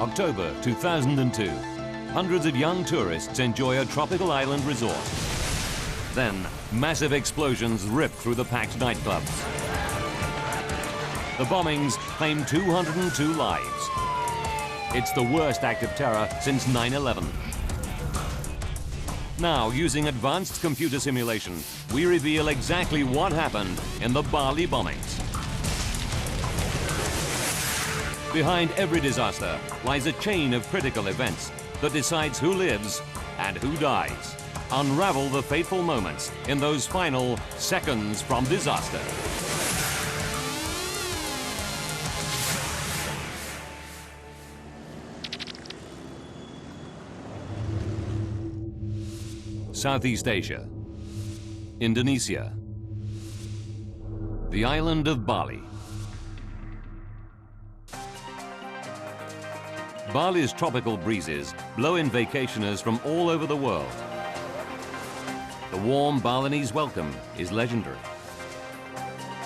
October 2002. Hundreds of young tourists enjoy a tropical island resort. Then, massive explosions rip through the packed nightclubs. The bombings claim 202 lives. It's the worst act of terror since 9/11. Now, using advanced computer simulation, we reveal exactly what happened in the Bali bombings. Behind every disaster lies a chain of critical events that decides who lives and who dies. Unravel the fateful moments in those final seconds from disaster. Southeast Asia, Indonesia, the island of Bali. Bali's tropical breezes blow in vacationers from all over the world. The warm Balinese welcome is legendary.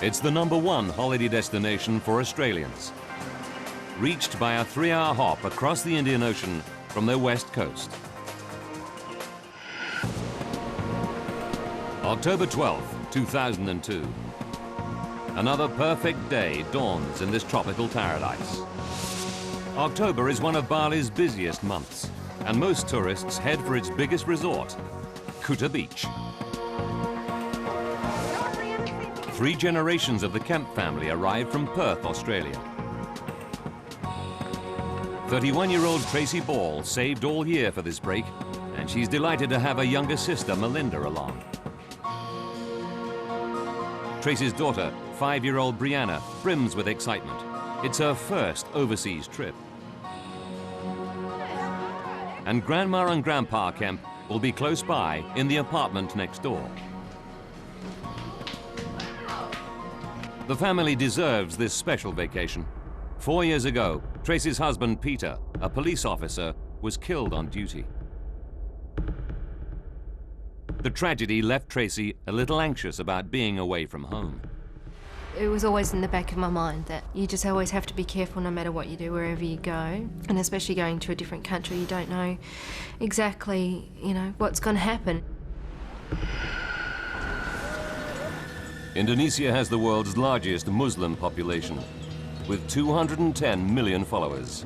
It's the #1 holiday destination for Australians, reached by a 3-hour hop across the Indian Ocean from their west coast. October 12, 2002. Another perfect day dawns in this tropical paradise. October is one of Bali's busiest months, and most tourists head for its biggest resort, Kuta Beach. 3 generations of the Kemp family arrived from Perth, Australia. 31-year-old Tracy Ball saved all year for this break, and she's delighted to have her younger sister, Melinda, along. Tracy's daughter, 5-year-old Brianna, brims with excitement. It's her first overseas trip. And Grandma and Grandpa Kemp will be close by in the apartment next door. The family deserves this special vacation. 4 years ago, Tracy's husband, Peter, a police officer, was killed on duty. The tragedy left Tracy a little anxious about being away from home. It was always in the back of my mind that you just always have to be careful no matter what you do, wherever you go. And especially going to a different country, you don't know exactly, what's going to happen. Indonesia has the world's largest Muslim population, with 210 million followers.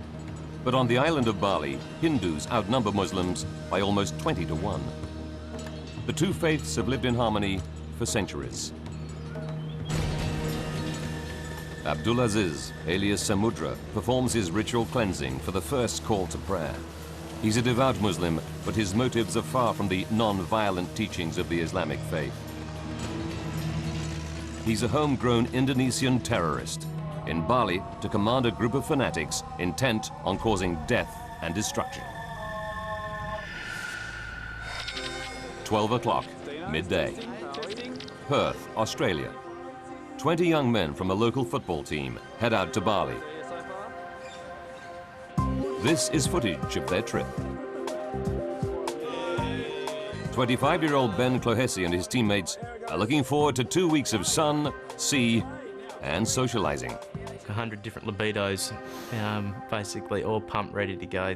But on the island of Bali, Hindus outnumber Muslims by almost 20 to 1. The two faiths have lived in harmony for centuries. Abdulaziz, alias Samudra, performs his ritual cleansing for the first call to prayer. He's a devout Muslim, but his motives are far from the non-violent teachings of the Islamic faith. He's a homegrown Indonesian terrorist, in Bali to command a group of fanatics intent on causing death and destruction. 12 o'clock, midday. Perth, Australia. 20 young men from a local football team head out to Bali. This is footage of their trip. 25-year-old Ben Clohesi and his teammates are looking forward to 2 weeks of sun, sea, and socializing. 100 different libidos, basically all pumped, ready to go.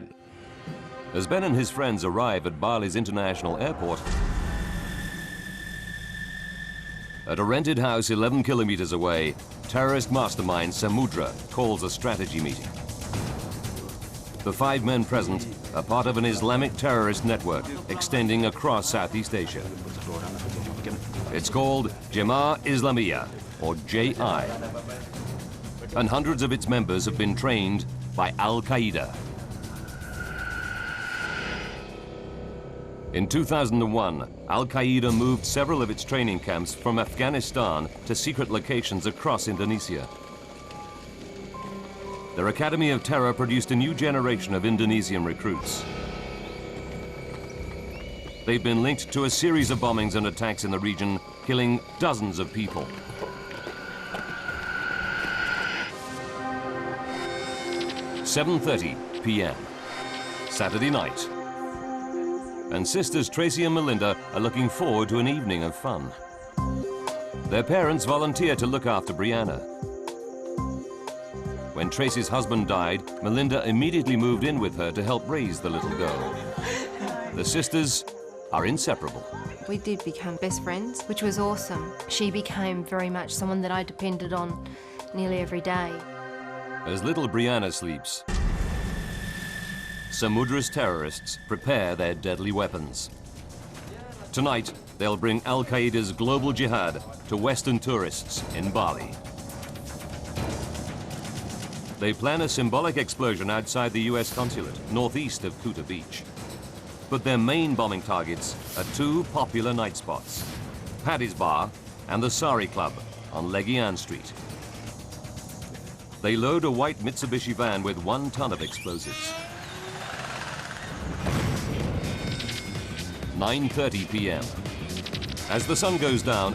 As Ben and his friends arrive at Bali's international airport, at a rented house 11 kilometers away, terrorist mastermind Samudra calls a strategy meeting. The 5 men present are part of an Islamic terrorist network extending across Southeast Asia. It's called Jemaah Islamiyah, or JI, and hundreds of its members have been trained by Al-Qaeda. In 2001, Al-Qaeda moved several of its training camps from Afghanistan to secret locations across Indonesia. Their Academy of Terror produced a new generation of Indonesian recruits. They've been linked to a series of bombings and attacks in the region, killing dozens of people. "7:30 p.m. Saturday night. And sisters Tracy and Melinda are looking forward to an evening of fun. Their parents volunteer to look after Brianna. When Tracy's husband died, Melinda immediately moved in with her to help raise the little girl. The sisters are inseparable. We did become best friends, which was awesome. She became very much someone that I depended on nearly every day. As little Brianna sleeps, Samudra's terrorists prepare their deadly weapons. Tonight, they'll bring Al-Qaeda's global jihad to Western tourists in Bali. They plan a symbolic explosion outside the US Consulate, northeast of Kuta Beach. But their main bombing targets are two popular night spots, Paddy's Bar and the Sari Club on Legian Street. They load a white Mitsubishi van with 1 ton of explosives. 9:30 p.m. As the sun goes down,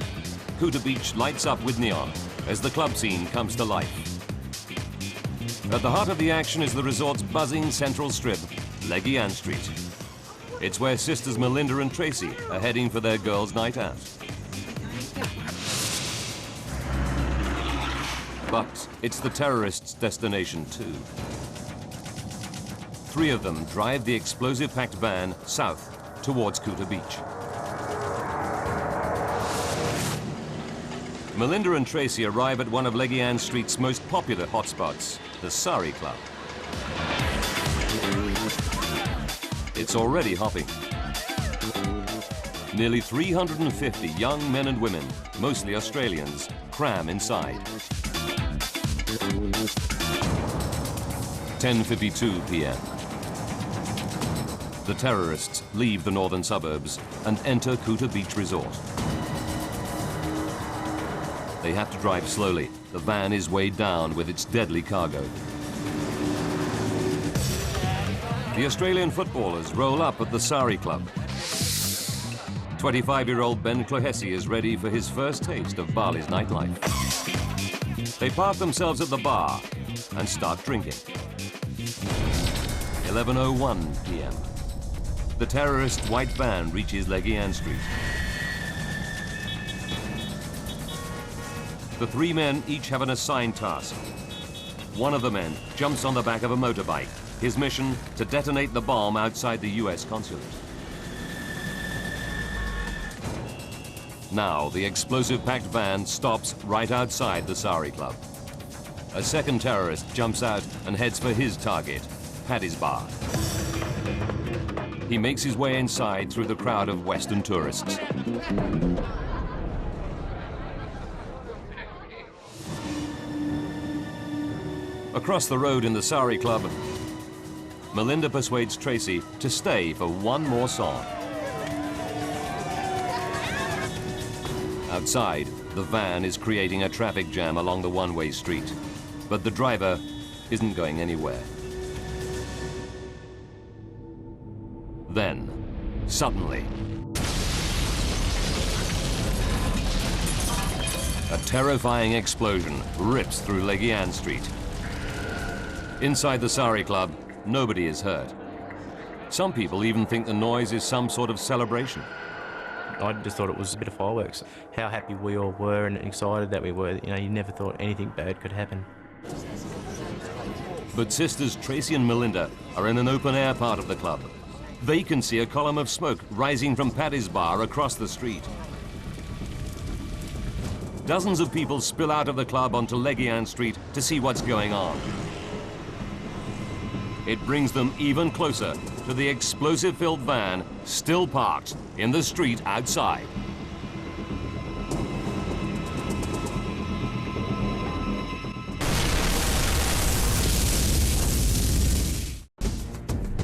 Kuta Beach lights up with neon as the club scene comes to life. At the heart of the action is the resort's buzzing central strip, Legian Street. It's where sisters Melinda and Tracy are heading for their girls' night out. But it's the terrorists' destination too. 3 of them drive the explosive-packed van south towards Kuta Beach. Melinda and Tracy arrive at one of Legian Street's most popular hotspots, the Sari Club. It's already hopping. Nearly 350 young men and women, mostly Australians, cram inside. 10:52 p.m. The terrorists leave the northern suburbs and enter Kuta Beach Resort. They have to drive slowly. The van is weighed down with its deadly cargo. The Australian footballers roll up at the Sari Club. 25-year-old Ben Clohesi is ready for his first taste of Bali's nightlife. They park themselves at the bar and start drinking. 11:01 p.m. The terrorist's white van reaches Legian Street. The 3 men each have an assigned task. One of the men jumps on the back of a motorbike. His mission, to detonate the bomb outside the US Consulate. Now, the explosive-packed van stops right outside the Sari Club. A second terrorist jumps out and heads for his target, Paddy's Bar. He makes his way inside through the crowd of Western tourists. Across the road in the Sari Club, Melinda persuades Tracy to stay for one more song. Outside, the van is creating a traffic jam along the one-way street, but the driver isn't going anywhere. Then, suddenly, a terrifying explosion rips through Legian Street. Inside the Sari Club, nobody is hurt. Some people even think the noise is some sort of celebration. I just thought it was a bit of fireworks. How happy we all were and excited that we were. You know, you never thought anything bad could happen. But sisters Tracy and Melinda are in an open-air part of the club. They can see a column of smoke rising from Paddy's Bar across the street. Dozens of people spill out of the club onto Legian Street to see what's going on. It brings them even closer to the explosive-filled van still parked in the street outside.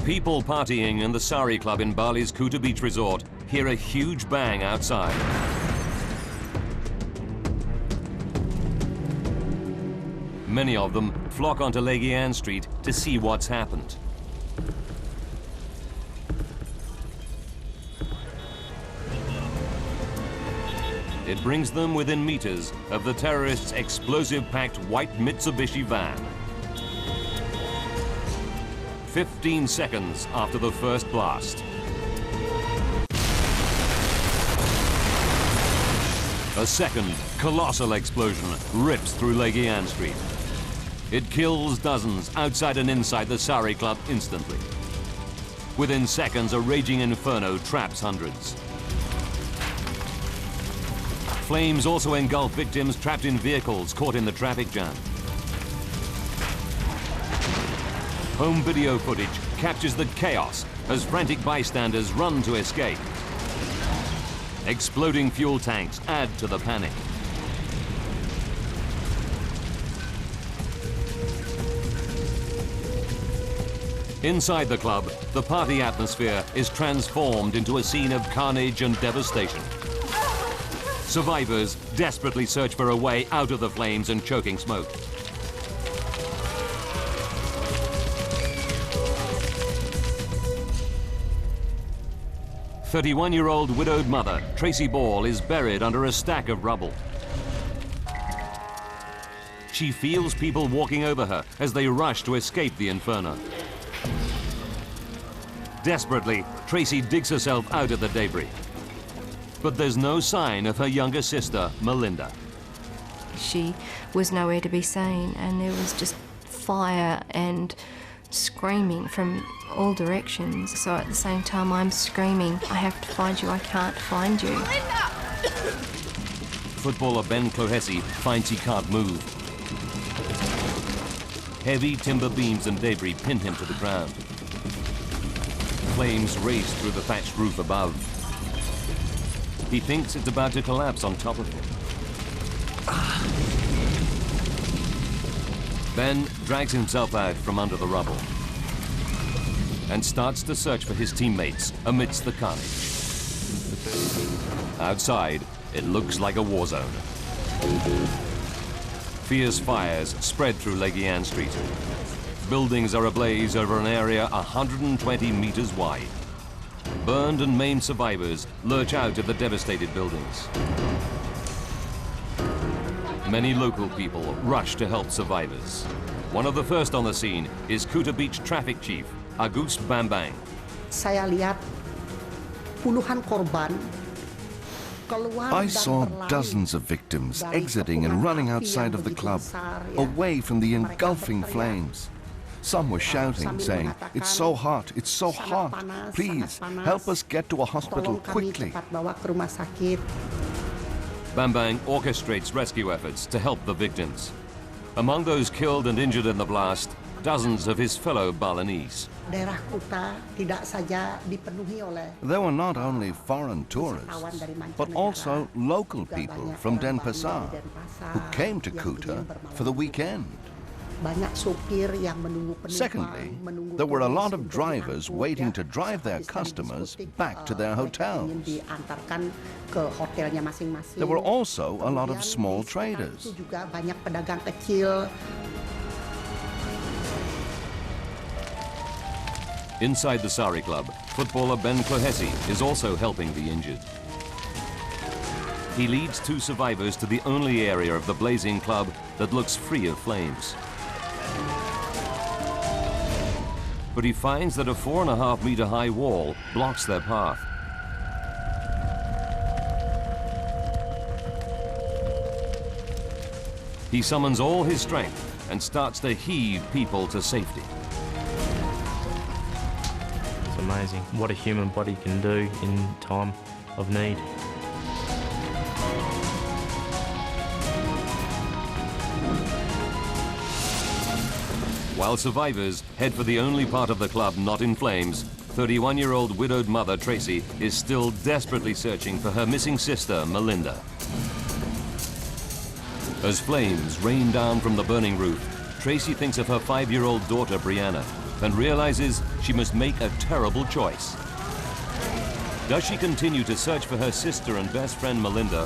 People partying in the Sari Club in Bali's Kuta Beach Resort hear a huge bang outside. Many of them flock onto Legian Street to see what's happened. It brings them within meters of the terrorists' explosive-packed white Mitsubishi van. 15 seconds after the first blast. A second colossal explosion rips through Legian Street. It kills dozens outside and inside the Sari Club instantly. Within seconds, a raging inferno traps hundreds. Flames also engulf victims trapped in vehicles caught in the traffic jam. Home video footage captures the chaos as frantic bystanders run to escape. Exploding fuel tanks add to the panic. Inside the club, the party atmosphere is transformed into a scene of carnage and devastation. Survivors desperately search for a way out of the flames and choking smoke. A 31-year-old widowed mother, Tracy Ball, is buried under a stack of rubble. She feels people walking over her as they rush to escape the inferno. Desperately, Tracy digs herself out of the debris. But there's no sign of her younger sister, Melinda. She was nowhere to be seen, and there was just fire and screaming from all directions. So at the same time I'm screaming, I have to find you, I can't find you. Melinda! Footballer Ben Clohessy finds he can't move. Heavy timber beams and debris pin him to the ground. Flames race through the thatched roof above. He thinks it's about to collapse on top of him. Ben drags himself out from under the rubble and starts to search for his teammates amidst the carnage. Outside, it looks like a war zone. Fierce fires spread through Legian Street. Buildings are ablaze over an area 120 meters wide. Burned and maimed survivors lurch out of the devastated buildings. Many local people rush to help survivors. One of the first on the scene is Kuta Beach Traffic Chief, Agus Bambang. Saya lihat puluhan korban. I saw dozens of victims exiting and running outside of the club, away from the engulfing flames. Some were shouting, saying, "It's so hot, it's so hot. Please, help us get to a hospital quickly." Bambang orchestrates rescue efforts to help the victims. Among those killed and injured in the blast, dozens of his fellow Balinese. There were not only foreign tourists, but also local people from Denpasar who came to Kuta for the weekend. Secondly, there were a lot of drivers waiting to drive their customers back to their hotels. There were also a lot of small traders. Inside the Sari Club, footballer Ben Clohessy is also helping the injured. He leads two survivors to the only area of the blazing club that looks free of flames. But he finds that a 4.5 meter high wall blocks their path. He summons all his strength and starts to heave people to safety. It's amazing what a human body can do in time of need. While survivors head for the only part of the club not in flames, 31-year-old widowed mother Tracy is still desperately searching for her missing sister, Melinda. As flames rain down from the burning roof, Tracy thinks of her 5-year-old daughter, Brianna, and realizes she must make a terrible choice. Does she continue to search for her sister and best friend, Melinda,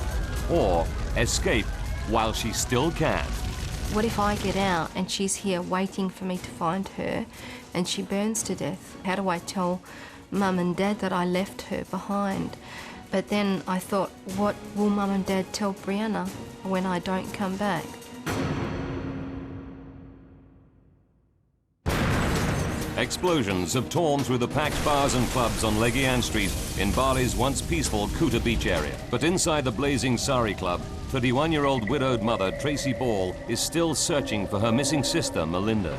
or escape while she still can? What if I get out and she's here waiting for me to find her and she burns to death? How do I tell Mum and Dad that I left her behind? But then I thought, what will Mum and Dad tell Brianna when I don't come back? Explosions have torn through the packed bars and clubs on Legian Street in Bali's once peaceful Kuta Beach area. But inside the blazing Sari Club, 31-year-old widowed mother Tracy Ball is still searching for her missing sister, Melinda.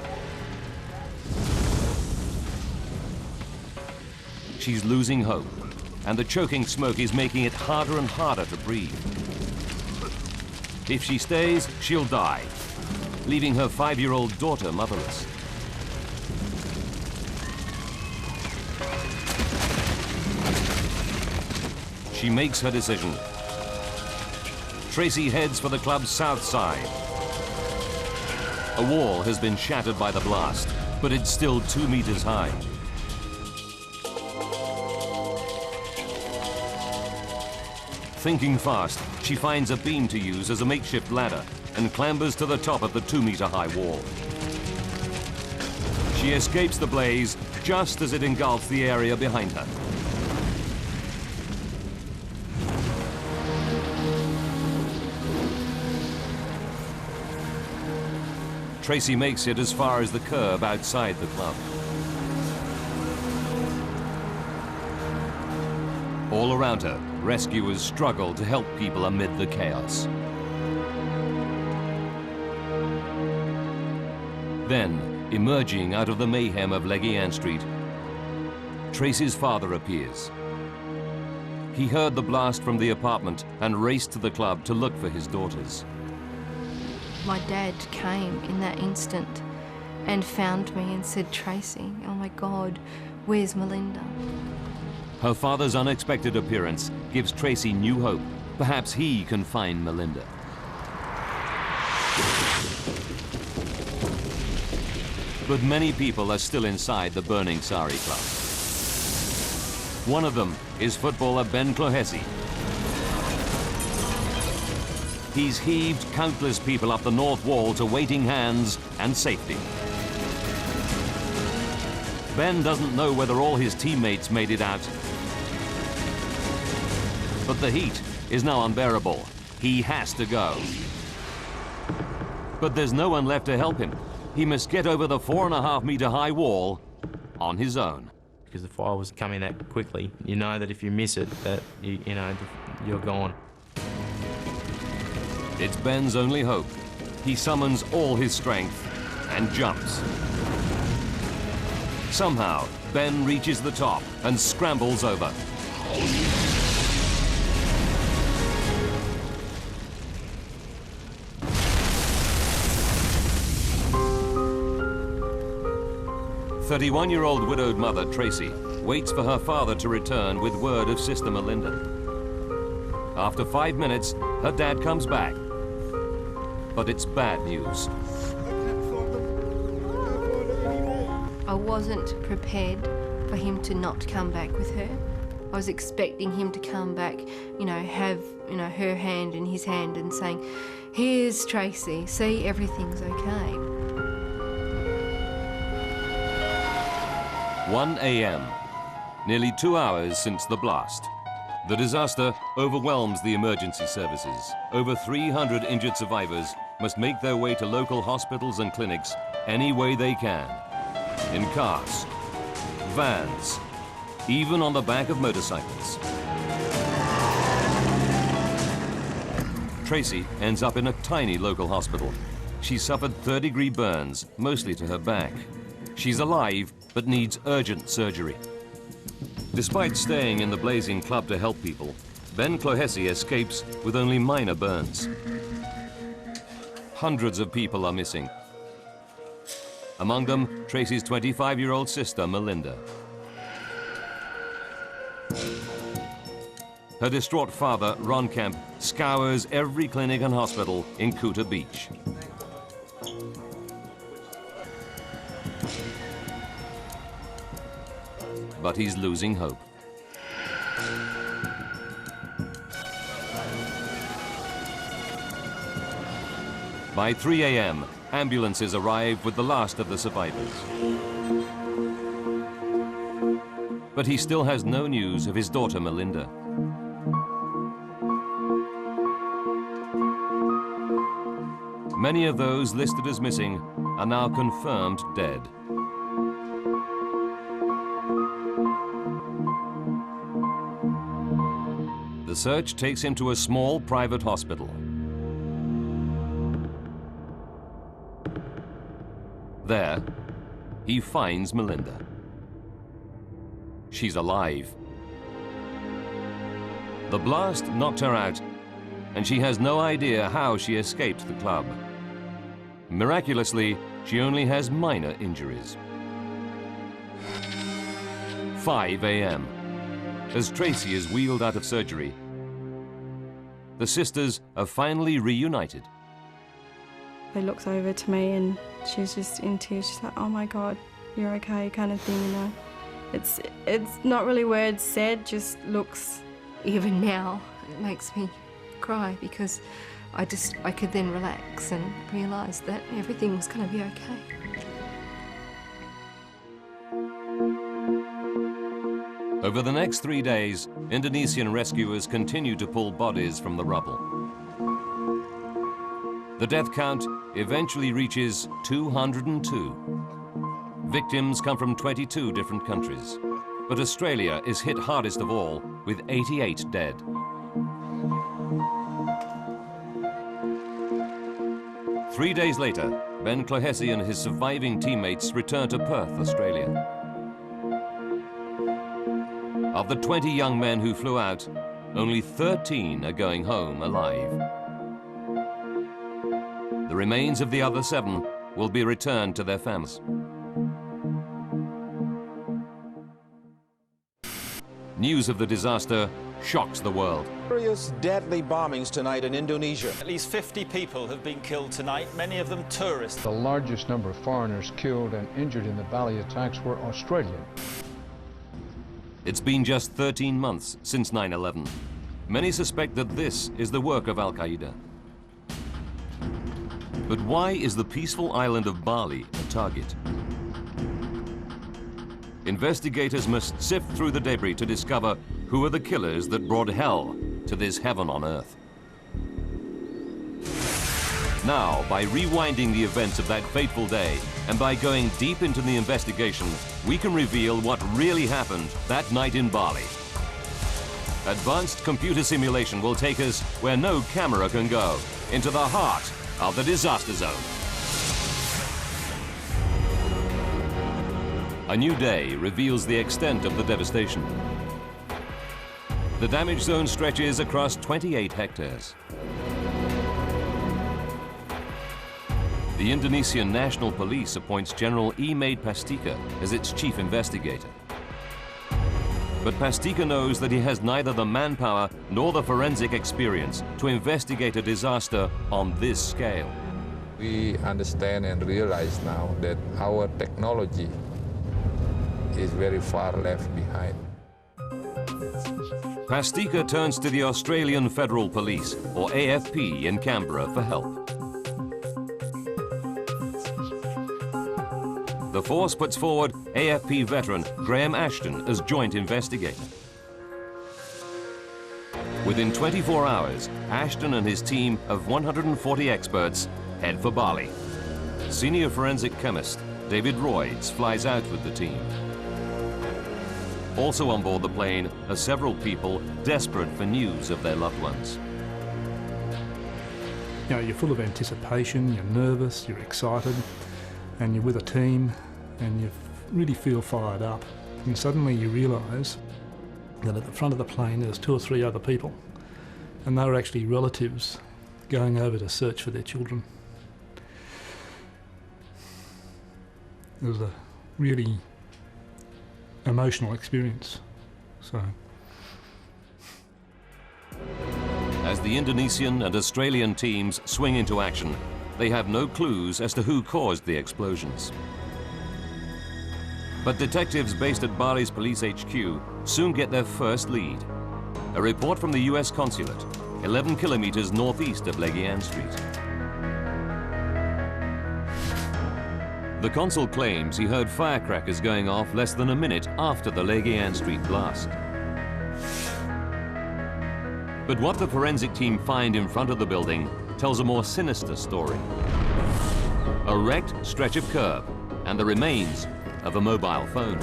She's losing hope, and the choking smoke is making it harder and harder to breathe. If she stays, she'll die, leaving her 5-year-old daughter motherless. She makes her decision. Tracy heads for the club's south side. A wall has been shattered by the blast, but it's still 2 meters high. Thinking fast, she finds a beam to use as a makeshift ladder and clambers to the top of the 2-meter-high wall. She escapes the blaze just as it engulfs the area behind her. Tracy makes it as far as the curb outside the club. All around her, rescuers struggle to help people amid the chaos. Then, emerging out of the mayhem of Leguian Street, Tracy's father appears. He heard the blast from the apartment and raced to the club to look for his daughters. My dad came in that instant and found me and said, "Tracy, oh my God, where's Melinda?" Her father's unexpected appearance gives Tracy new hope. Perhaps he can find Melinda. But many people are still inside the burning Sari Club. One of them is footballer Ben Clohessy. He's heaved countless people up the north wall to waiting hands and safety. Ben doesn't know whether all his teammates made it out. But the heat is now unbearable. He has to go. But there's no one left to help him. He must get over the 4.5-meter-high wall on his own. Because the fire was coming that quickly, you know that if you miss it, that you're gone. It's Ben's only hope. He summons all his strength and jumps. Somehow, Ben reaches the top and scrambles over. The 31-year-old widowed mother, Tracy, waits for her father to return with word of sister Melinda. After 5 minutes, her dad comes back. But it's bad news. I wasn't prepared for him to not come back with her. I was expecting him to come back, have, her hand in his hand and saying, "Here's Tracy, see, everything's okay." 1 a.m., nearly 2 hours since the blast. The disaster overwhelms the emergency services. Over 300 injured survivors must make their way to local hospitals and clinics any way they can. In cars, vans, even on the back of motorcycles. Tracy ends up in a tiny local hospital. She suffered third-degree burns, mostly to her back. She's alive, but needs urgent surgery. Despite staying in the blazing club to help people, Ben Clohessy escapes with only minor burns. Hundreds of people are missing. Among them, Tracy's 25-year-old sister, Melinda. Her distraught father, Ron Kemp, scours every clinic and hospital in Kuta Beach. But he's losing hope. By 3 a.m., ambulances arrive with the last of the survivors. But he still has no news of his daughter, Melinda. Many of those listed as missing are now confirmed dead. The search takes him to a small private hospital. There, he finds Melinda. She's alive. The blast knocked her out, and she has no idea how she escaped the club. Miraculously, she only has minor injuries. 5 a.m. As Tracy is wheeled out of surgery, the sisters are finally reunited. He looks over to me and she's just in tears. She's like, "Oh my God, you're okay," kind of thing, you know. It's not really words said, just looks. Even now, it makes me cry because I could then relax and realise that everything was going to be okay. Over the next 3 days, Indonesian rescuers continue to pull bodies from the rubble. The death count eventually reaches 202. Victims come from 22 different countries, but Australia is hit hardest of all, with 88 dead. Three days later, Ben Clohessy and his surviving teammates return to Perth, Australia. Of the 20 young men who flew out, only 13 are going home alive. The remains of the other 7 will be returned to their families. News of the disaster shocks the world. Serious deadly bombings tonight in Indonesia. At least 50 people have been killed tonight, many of them tourists. The largest number of foreigners killed and injured in the Bali attacks were Australian. It's been just 13 months since 9/11. Many suspect that this is the work of Al-Qaeda. But why is the peaceful island of Bali a target? Investigators must sift through the debris to discover who are the killers that brought hell to this heaven on earth. Now, by rewinding the events of that fateful day and by going deep into the investigation, we can reveal what really happened that night in Bali. Advanced computer simulation will take us where no camera can go, into the heart of the disaster zone. A new day reveals the extent of the devastation. The damage zone stretches across 28 hectares. The Indonesian National Police appoints General E8 Pastika as its chief investigator. But Pastika knows that he has neither the manpower nor the forensic experience to investigate a disaster on this scale. We understand and realize now that our technology is very far left behind. Pastika turns to the Australian Federal Police, or AFP, in Canberra for help. The force puts forward AFP veteran Graham Ashton as joint investigator. Within 24 hours, Ashton and his team of 140 experts head for Bali. Senior forensic chemist David Royds flies out with the team. Also on board the plane are several people desperate for news of their loved ones. You know, you're full of anticipation, you're nervous, you're excited, and you're with a team, and you really feel fired up. And suddenly you realise that at the front of the plane there's 2 or 3 other people, and they were actually relatives going over to search for their children. It was a really emotional experience. As the Indonesian and Australian teams swing into action, they have no clues as to who caused the explosions. But detectives based at Bali's police HQ soon get their first lead. A report from the US Consulate, 11 kilometers northeast of Legian Street. The consul claims he heard firecrackers going off less than a minute after the Legian Street blast. But what the forensic team find in front of the building tells a more sinister story. A wrecked stretch of curb and the remains of a mobile phone.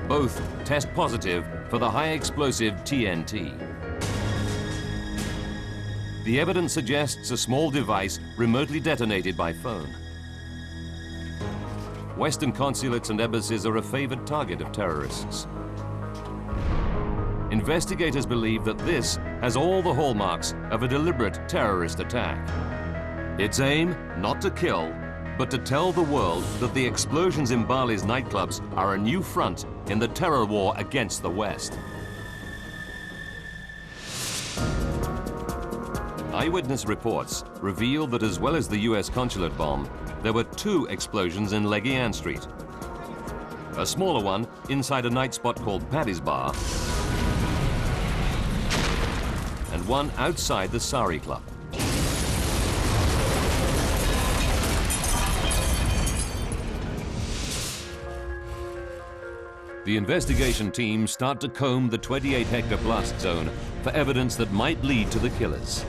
Both test positive for the high explosive TNT. The evidence suggests a small device remotely detonated by phone. Western consulates and embassies are a favored target of terrorists. Investigators believe that this has all the hallmarks of a deliberate terrorist attack. Its aim, not to kill, but to tell the world that the explosions in Bali's nightclubs are a new front in the terror war against the West. Eyewitness reports reveal that as well as the US consulate bomb, there were 2 explosions in Legian Street. A smaller one inside a night spot called Paddy's Bar, and one outside the Sari Club. The investigation team start to comb the 28-hectare blast zone for evidence that might lead to the killers.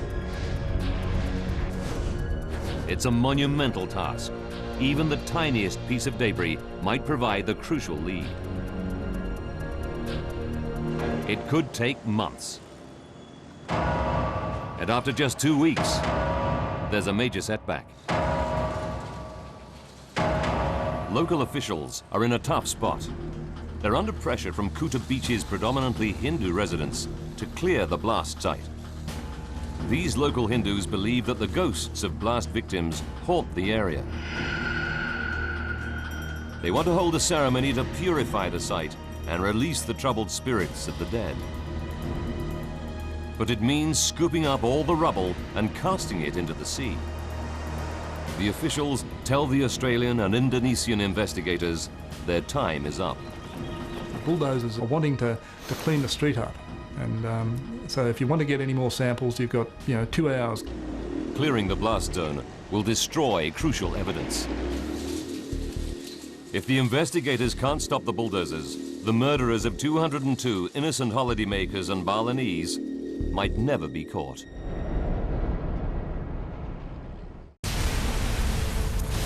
It's a monumental task. Even the tiniest piece of debris might provide the crucial lead. It could take months. And after just 2 weeks, there's a major setback. Local officials are in a tough spot. They're under pressure from Kuta Beach's predominantly Hindu residents to clear the blast site. These local Hindus believe that the ghosts of blast victims haunt the area. They want to hold a ceremony to purify the site and release the troubled spirits of the dead. But it means scooping up all the rubble and casting it into the sea. The officials tell the Australian and Indonesian investigators their time is up. Bulldozers are wanting to clean the street up, and so if you want to get any more samples, you've got 2 hours. Clearing the blast zone will destroy crucial evidence. If the investigators can't stop the bulldozers, the murderers of 202 innocent holidaymakers and Balinese might never be caught.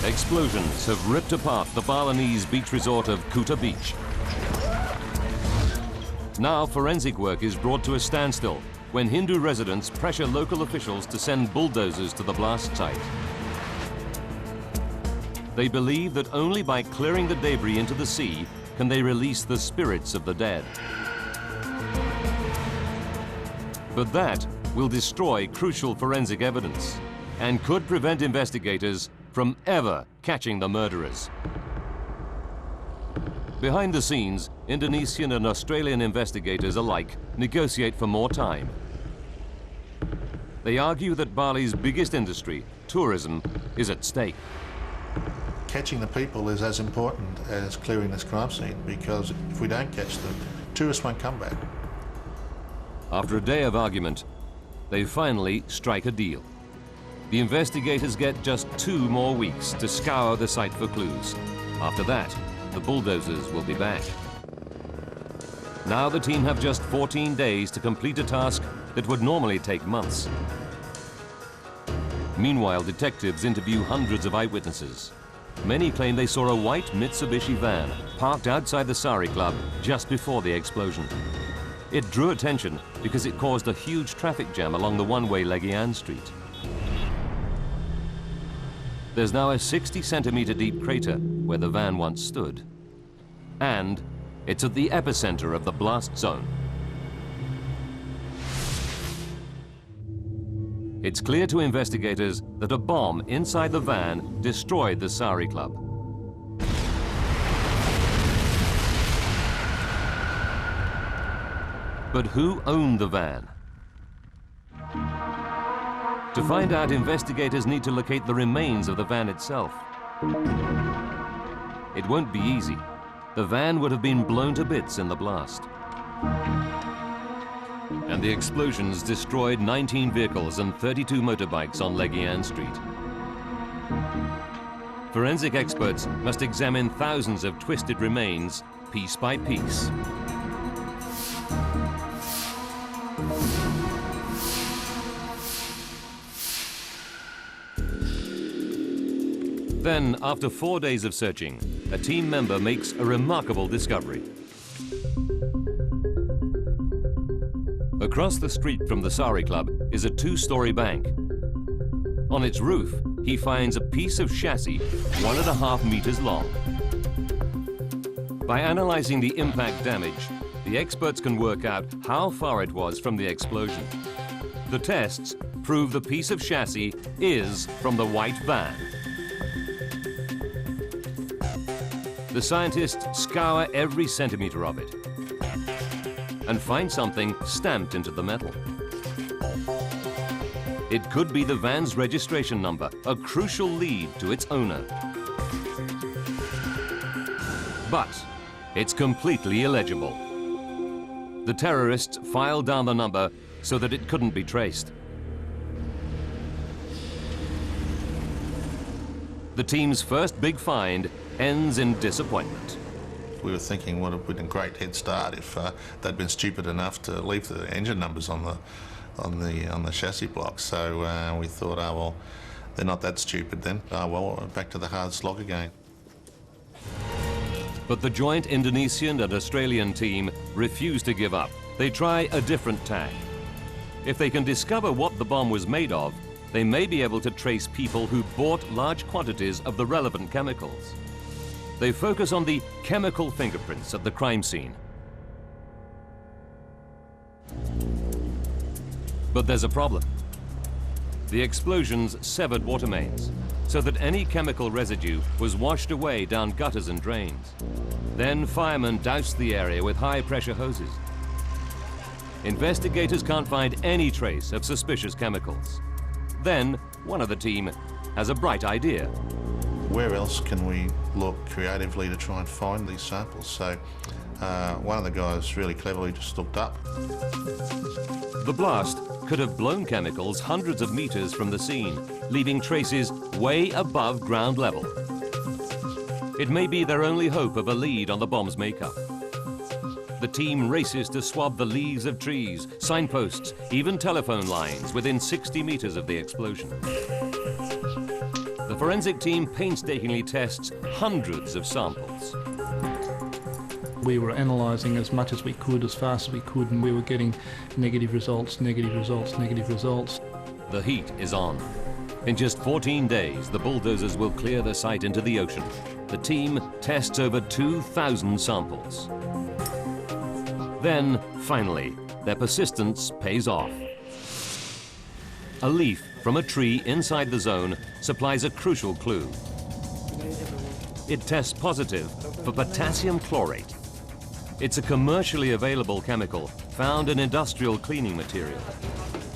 Explosions have ripped apart the Balinese beach resort of Kuta Beach. Now forensic work is brought to a standstill when Hindu residents pressure local officials to send bulldozers to the blast site. They believe that only by clearing the debris into the sea can they release the spirits of the dead. But that will destroy crucial forensic evidence and could prevent investigators from ever catching the murderers. Behind the scenes, Indonesian and Australian investigators alike negotiate for more time. They argue that Bali's biggest industry, tourism, is at stake. Catching the people is as important as clearing this crime scene, because if we don't catch them, tourists won't come back. After a day of argument, they finally strike a deal. The investigators get just 2 more weeks to scour the site for clues. After that, the bulldozers will be back. Now the team have just 14 days to complete a task that would normally take months. Meanwhile, detectives interview hundreds of eyewitnesses. Many claim they saw a white Mitsubishi van parked outside the Sari Club just before the explosion. It drew attention because it caused a huge traffic jam along the one-way Legian Street. There's now a 60-centimeter deep crater where the van once stood. And it's at the epicenter of the blast zone. It's clear to investigators that a bomb inside the van destroyed the Sari Club. But who owned the van? To find out, investigators need to locate the remains of the van itself. It won't be easy. The van would have been blown to bits in the blast. And the explosions destroyed 19 vehicles and 32 motorbikes on Legian Street. Forensic experts must examine thousands of twisted remains, piece by piece. Then, after 4 days of searching, a team member makes a remarkable discovery. Across the street from the Sari Club is a 2-story bank. On its roof, he finds a piece of chassis 1.5 meters long. By analyzing the impact damage, the experts can work out how far it was from the explosion. The tests prove the piece of chassis is from the white van. The scientists scour every centimetre of it and find something stamped into the metal. It could be the van's registration number, a crucial lead to its owner. But it's completely illegible. The terrorists filed down the number so that it couldn't be traced. The team's first big find ends in disappointment. We were thinking what would have been a great head start if they'd been stupid enough to leave the engine numbers on the chassis block. So we thought, oh well, they're not that stupid then. Oh well, back to the hard slog again. But the joint Indonesian and Australian team refuse to give up. They try a different tack. If they can discover what the bomb was made of, they may be able to trace people who bought large quantities of the relevant chemicals. They focus on the chemical fingerprints at the crime scene. But there's a problem. The explosions severed water mains, so that any chemical residue was washed away down gutters and drains. Then firemen doused the area with high-pressure hoses. Investigators can't find any trace of suspicious chemicals. Then one of the team has a bright idea. Where else can we look creatively to try and find these samples? So one of the guys really cleverly just looked up. The blast could have blown chemicals hundreds of meters from the scene, leaving traces way above ground level. It may be their only hope of a lead on the bomb's makeup. The team races to swab the leaves of trees, signposts, even telephone lines within 60 meters of the explosion. The forensic team painstakingly tests hundreds of samples. We were analysing as much as we could, as fast as we could, and we were getting negative results, negative results, negative results. The heat is on. In just 14 days, the bulldozers will clear the site into the ocean. The team tests over 2,000 samples. Then, finally, their persistence pays off. A leaf from a tree inside the zone supplies a crucial clue. It tests positive for potassium chlorate. It's a commercially available chemical found in industrial cleaning material.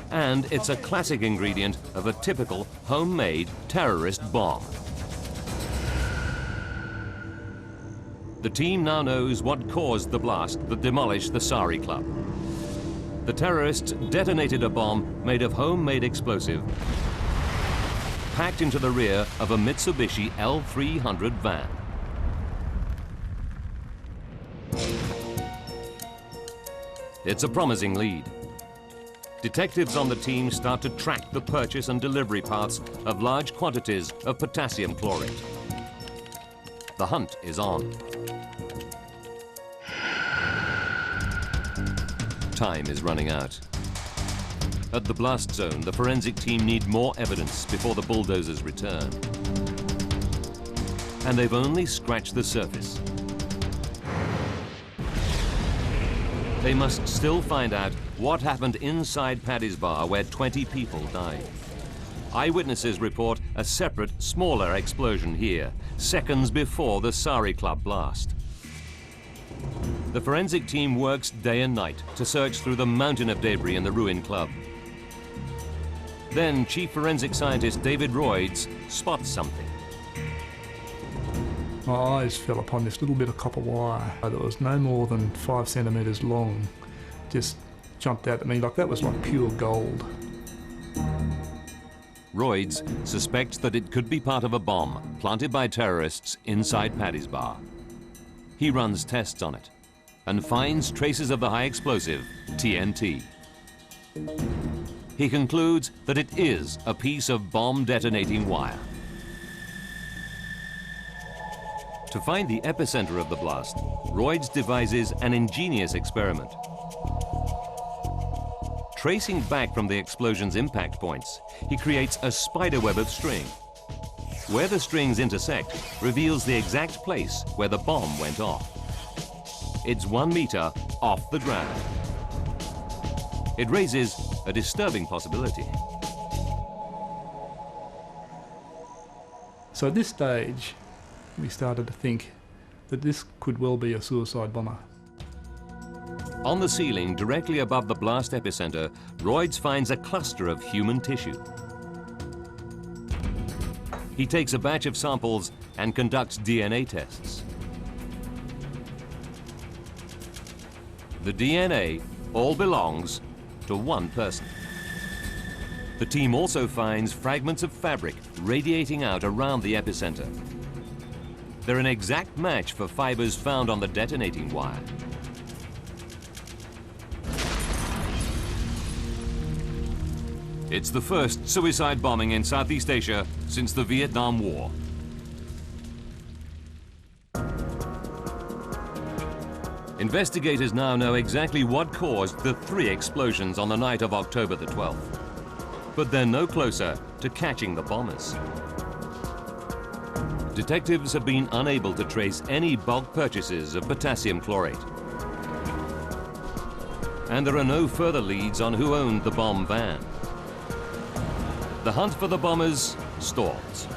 And it's a classic ingredient of a typical homemade terrorist bomb. The team now knows what caused the blast that demolished the Sari Club. The terrorists detonated a bomb made of homemade explosive packed into the rear of a Mitsubishi L300 van. It's a promising lead. Detectives on the team start to track the purchase and delivery paths of large quantities of potassium chlorate. The hunt is on. Time is running out. At the blast zone, the forensic team need more evidence before the bulldozers return. And they've only scratched the surface. They must still find out what happened inside Paddy's Bar, where 20 people died. Eyewitnesses report a separate, smaller explosion here, seconds before the Sari Club blast. The forensic team works day and night to search through the mountain of debris in the ruined club. Then Chief Forensic Scientist David Royds spots something. My eyes fell upon this little bit of copper wire that was no more than 5 centimetres long. Just jumped out at me like that was like pure gold. Royds suspects that it could be part of a bomb planted by terrorists inside Paddy's Bar. He runs tests on it and finds traces of the high explosive TNT. He concludes that it is a piece of bomb detonating wire. To find the epicenter of the blast, Royds devises an ingenious experiment. Tracing back from the explosion's impact points, he creates a spider web of string. Where the strings intersect reveals the exact place where the bomb went off. it's 1 meter off the ground. It raises a disturbing possibility. So at this stage, we started to think that this could well be a suicide bomber. On the ceiling, directly above the blast epicenter, Royds finds a cluster of human tissue. He takes a batch of samples and conducts DNA tests. The DNA all belongs to one person. The team also finds fragments of fabric radiating out around the epicenter. They're an exact match for fibers found on the detonating wire. It's the first suicide bombing in Southeast Asia since the Vietnam War. Investigators now know exactly what caused the 3 explosions on the night of October the 12th. But they're no closer to catching the bombers. Detectives have been unable to trace any bulk purchases of potassium chlorate. And there are no further leads on who owned the bomb van. The hunt for the bombers stalls.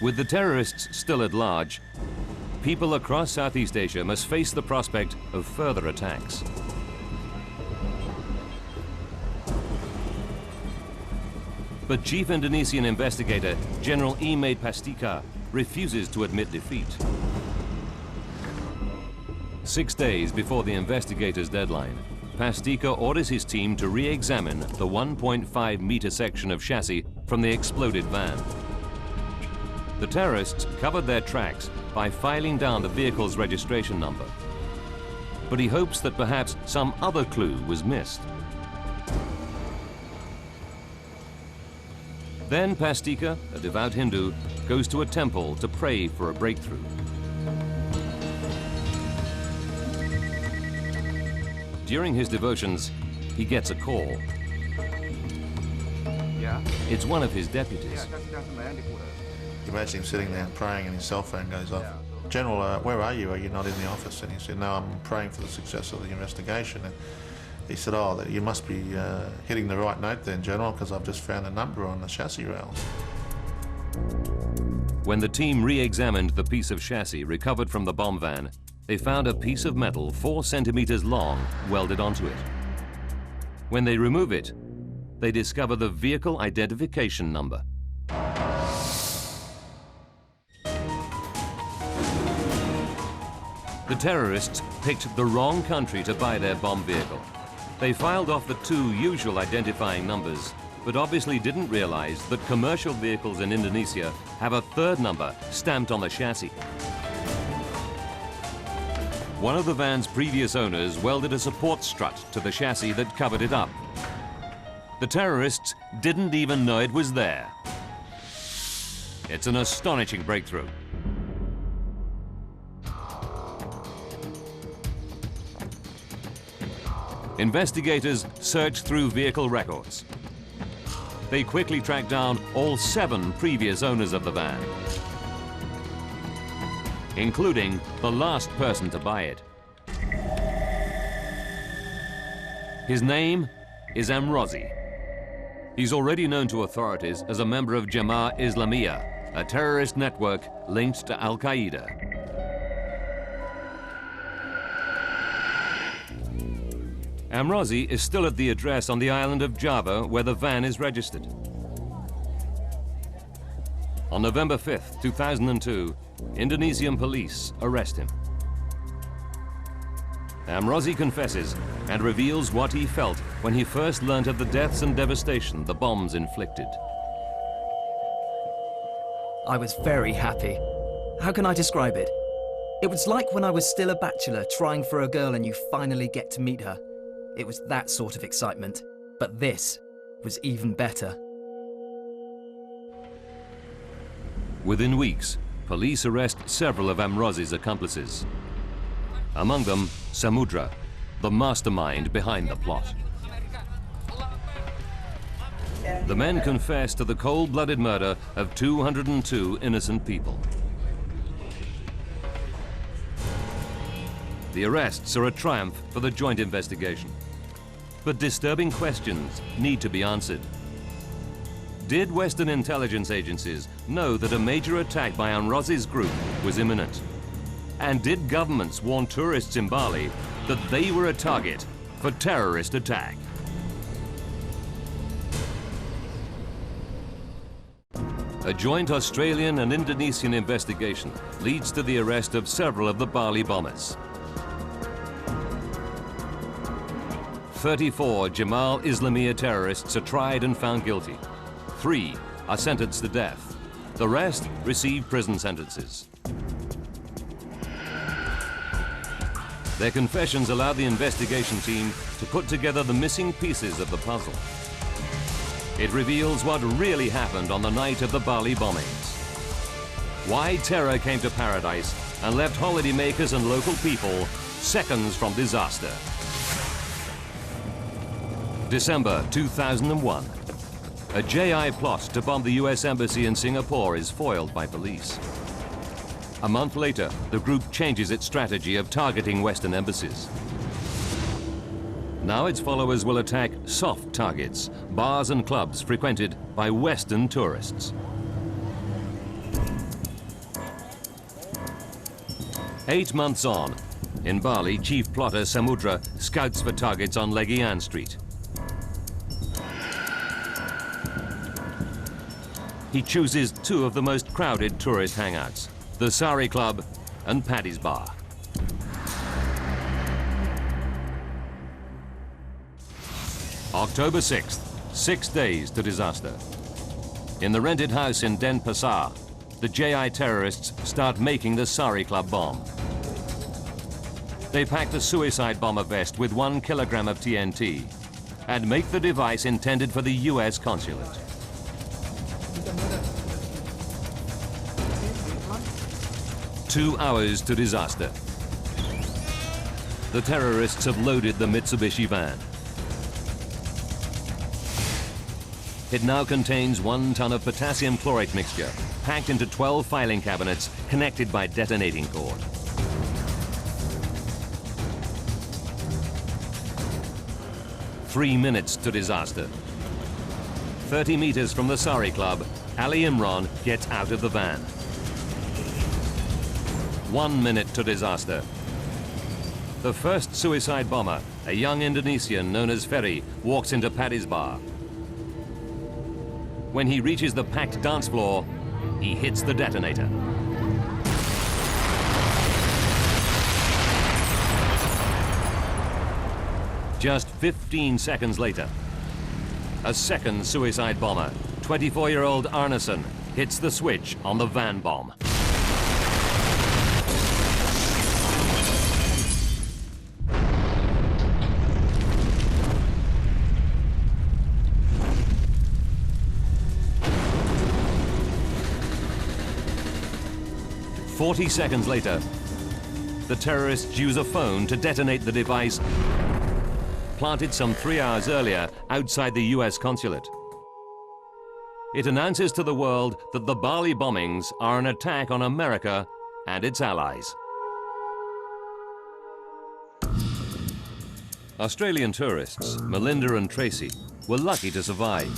With the terrorists still at large, people across Southeast Asia must face the prospect of further attacks. But Chief Indonesian Investigator General E8 Pastika refuses to admit defeat. 6 days before the investigators' deadline, Pastika orders his team to re-examine the 1.5-meter section of chassis from the exploded van. The terrorists covered their tracks by filing down the vehicle's registration number. But he hopes that perhaps some other clue was missed. Then Pastika, a devout Hindu, goes to a temple to pray for a breakthrough. During his devotions, he gets a call. Yeah? It's one of his deputies. Imagine him sitting there praying and his cell phone goes off. General, where are you? Are you not in the office? And he said, no, I'm praying for the success of the investigation. And he said, oh, you must be hitting the right note then, General, because I've just found a number on the chassis rails. When the team re-examined the piece of chassis recovered from the bomb van, they found a piece of metal 4 centimeters long welded onto it. When they remove it, they discover the vehicle identification number. The terrorists picked the wrong country to buy their bomb vehicle. They filed off the 2 usual identifying numbers, but obviously didn't realize that commercial vehicles in Indonesia have a 3rd number stamped on the chassis. One of the van's previous owners welded a support strut to the chassis that covered it up. The terrorists didn't even know it was there. It's an astonishing breakthrough. Investigators search through vehicle records. They quickly track down all 7 previous owners of the van, including the last person to buy it. His name is Amrozi. He's already known to authorities as a member of Jemaah Islamiyah, a terrorist network linked to Al-Qaeda. Amrozi is still at the address on the island of Java where the van is registered. On November 5th, 2002, Indonesian police arrest him. Amrozi confesses and reveals what he felt when he first learnt of the deaths and devastation the bombs inflicted. I was very happy. How can I describe it? It was like when I was still a bachelor trying for a girl and you finally get to meet her. It was that sort of excitement, but this was even better. Within weeks, police arrest several of Amrozi's accomplices. Among them, Samudra, the mastermind behind the plot. The men confess to the cold-blooded murder of 202 innocent people. The arrests are a triumph for the joint investigation. But disturbing questions need to be answered. Did Western intelligence agencies know that a major attack by Anroz's group was imminent? And did governments warn tourists in Bali that they were a target for terrorist attack? A joint Australian and Indonesian investigation leads to the arrest of several of the Bali bombers. 34 Jamal Islamiyah terrorists are tried and found guilty. 3 are sentenced to death. The rest receive prison sentences. Their confessions allowed the investigation team to put together the missing pieces of the puzzle. It reveals what really happened on the night of the Bali bombings. Why terror came to paradise and left holidaymakers and local people seconds from disaster. December 2001. A JI plot to bomb the US Embassy in Singapore is foiled by police. A month later, the group changes its strategy of targeting Western embassies. Now its followers will attack soft targets, bars and clubs frequented by Western tourists. 8 months on, in Bali, chief plotter Samudra scouts for targets on Legian Street. He chooses 2 of the most crowded tourist hangouts, the Sari Club and Paddy's Bar. October 6th, 6 days to disaster. In the rented house in Denpasar, the JI terrorists start making the Sari Club bomb. They pack the suicide bomber vest with 1 kilogram of TNT and make the device intended for the US consulate. Two hours to disaster. The terrorists have loaded the Mitsubishi van. It now contains 1 ton of potassium chlorate mixture, packed into 12 filing cabinets connected by detonating cord. Three minutes to disaster. 30 meters from the Sari Club, Ali Imran gets out of the van. 1 minute to disaster. The first suicide bomber, a young Indonesian known as Ferry, walks into Paddy's Bar. When he reaches the packed dance floor, he hits the detonator. Just 15 seconds later, a second suicide bomber, 24-year-old Arneson, hits the switch on the van bomb. "40 seconds later, the terrorists use a phone to detonate the device planted some 3 hours earlier outside the US consulate. It announces to the world that the Bali bombings are an attack on America and its allies. Australian tourists, Melinda and Tracy, were lucky to survive.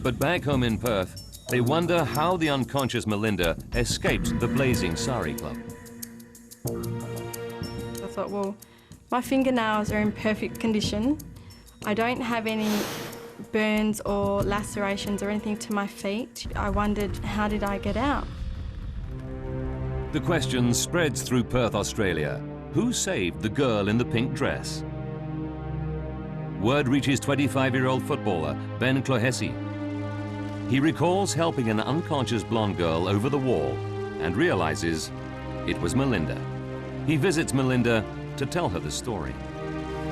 But back home in Perth, they wonder how the unconscious Melinda escaped the blazing Sari Club. I thought, well, my fingernails are in perfect condition. I don't have any burns or lacerations or anything to my feet. I wondered, how did I get out? The question spreads through Perth, Australia. Who saved the girl in the pink dress? Word reaches 25-year-old footballer Ben Clohessy. He recalls helping an unconscious blonde girl over the wall and realizes it was Melinda. He visits Melinda to tell her the story.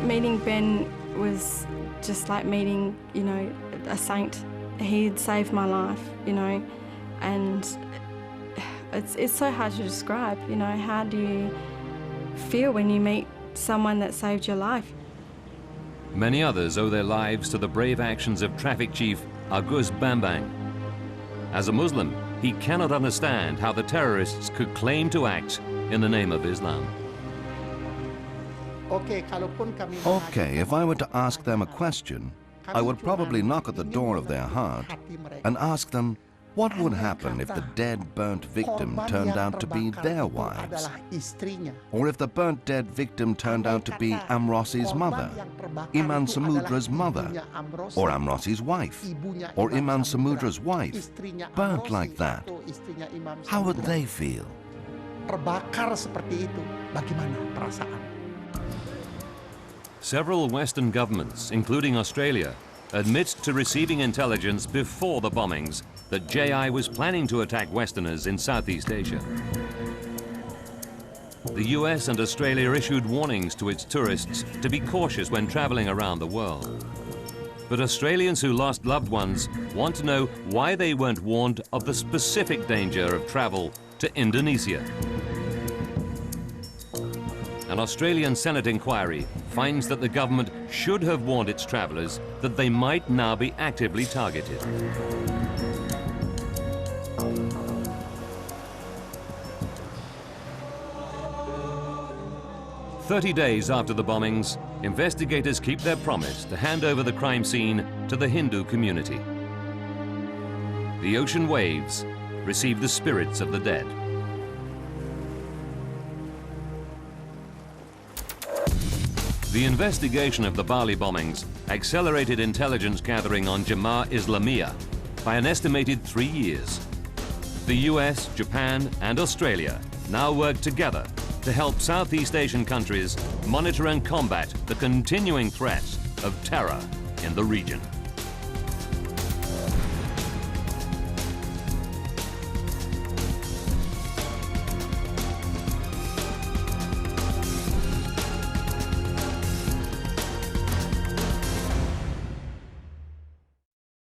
Meeting Ben was just like meeting, you know, a saint. He'd saved my life, you know, and it's so hard to describe, you know. How do you feel when you meet someone that saved your life? Many others owe their lives to the brave actions of Traffic Chief Agus Bambang. As a Muslim, he cannot understand how the terrorists could claim to act in the name of Islam. Okay, if I were to ask them a question, I would probably knock at the door of their heart and ask them what would happen if the dead, burnt victim turned out to be their wives? Or if the burnt dead victim turned out to be Amrosi's mother, Iman Samudra's mother, or Amrosi's wife, or Iman Samudra's wife, burnt like that? How would they feel? Terbakar seperti itu, bagaimana perasaan? Several Western governments, including Australia, admit to receiving intelligence before the bombings that JI was planning to attack Westerners in Southeast Asia. The US and Australia issued warnings to its tourists to be cautious when traveling around the world. But Australians who lost loved ones want to know why they weren't warned of the specific danger of travel to Indonesia. An Australian Senate inquiry finds that the government should have warned its travellers that they might now be actively targeted. "30 days after the bombings, investigators keep their promise to hand over the crime scene to the Hindu community. The ocean waves receive the spirits of the dead. The investigation of the Bali bombings accelerated intelligence gathering on Jemaah Islamiyah by an estimated 3 years. The US, Japan, and Australia now work together to help Southeast Asian countries monitor and combat the continuing threat of terror in the region.